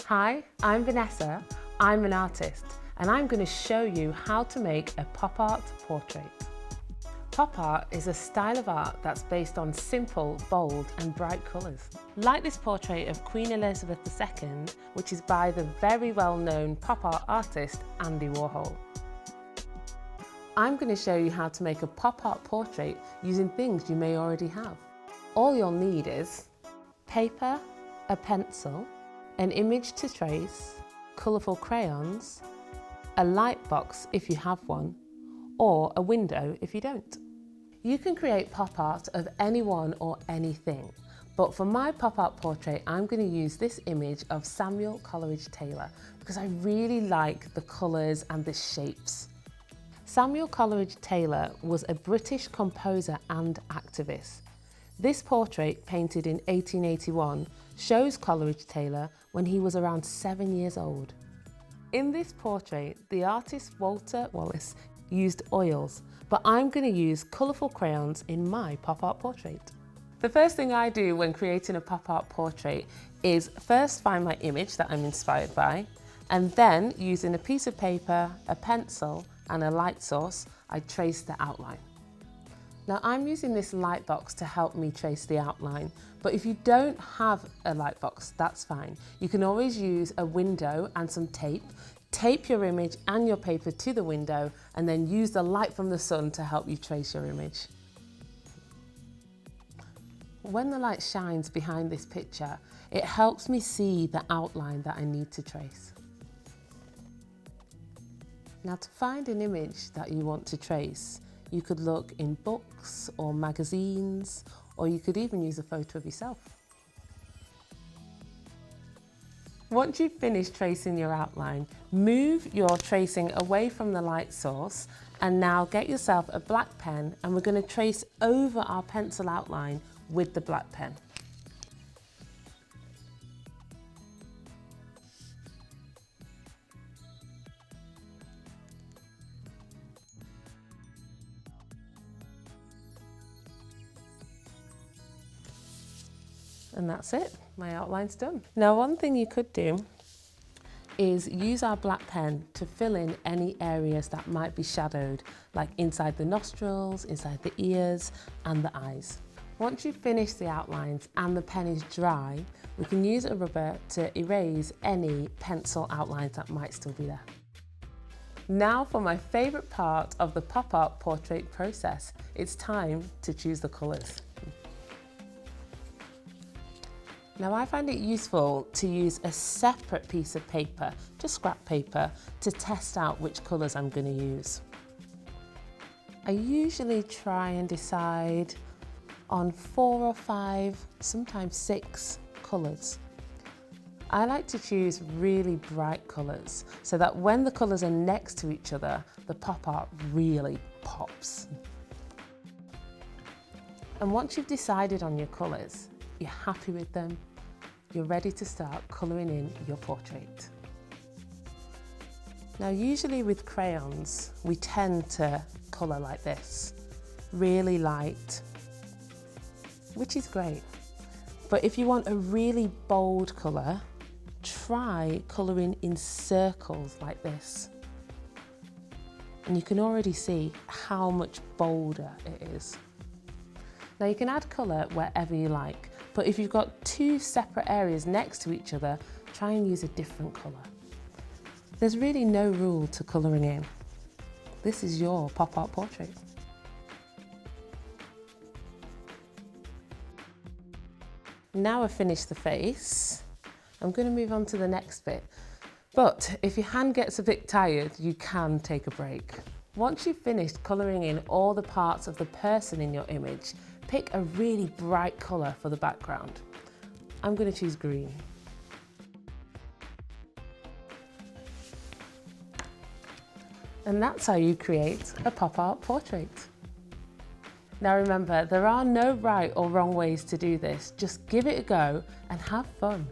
Hi, I'm Vanessa. I'm an artist, and I'm going to show you how to make a pop art portrait. Pop art is a style of art that's based on simple, bold and bright colours. Like this portrait of Queen Elizabeth II, which is by the very well-known pop art artist Andy Warhol. I'm going to show you how to make a pop art portrait using things you may already have. All you'll need is paper, a pencil, an image to trace, colourful crayons, a light box if you have one, or a window if you don't. You can create pop art of anyone or anything, but for my pop art portrait I'm going to use this image of Samuel Coleridge Taylor because I really like the colours and the shapes. Samuel Coleridge Taylor was a British composer and activist. This portrait, painted in 1881, shows Coleridge Taylor when he was around 7 years old. In this portrait, the artist Walter Wallace used oils, but I'm going to use colourful crayons in my pop art portrait. The first thing I do when creating a pop art portrait is first find my image that I'm inspired by, and then using a piece of paper, a pencil and a light source, I trace the outline. Now I'm using this light box to help me trace the outline, but if you don't have a light box, that's fine. You can always use a window and some tape. Tape your image and your paper to the window and then use the light from the sun to help you trace your image. When the light shines behind this picture, it helps me see the outline that I need to trace. Now to find an image that you want to trace, you could look in books or magazines, or you could even use a photo of yourself. Once you've finished tracing your outline, move your tracing away from the light source and now get yourself a black pen and we're going to trace over our pencil outline with the black pen. And that's it, my outline's done. Now one thing you could do is use our black pen to fill in any areas that might be shadowed, like inside the nostrils, inside the ears and the eyes. Once you've finished the outlines and the pen is dry, we can use a rubber to erase any pencil outlines that might still be there. Now for my favourite part of the pop art portrait process, it's time to choose the colours. Now I find it useful to use a separate piece of paper, just scrap paper, to test out which colours I'm going to use. I usually try and decide on 4 or 5, sometimes 6 colours. I like to choose really bright colours so that when the colours are next to each other, the pop art really pops. And once you've decided on your colours, you're happy with them, you're ready to start colouring in your portrait. Now usually with crayons, we tend to colour like this, really light, which is great. But if you want a really bold colour, try colouring in circles like this. And you can already see how much bolder it is. Now you can add colour wherever you like, but if you've got 2 separate areas next to each other, try and use a different colour. There's really no rule to colouring in. This is your pop art portrait. Now I've finished the face, I'm going to move on to the next bit. But if your hand gets a bit tired, you can take a break. Once you've finished colouring in all the parts of the person in your image, pick a really bright colour for the background. I'm going to choose green. And that's how you create a pop art portrait. Now remember, there are no right or wrong ways to do this. Just give it a go and have fun.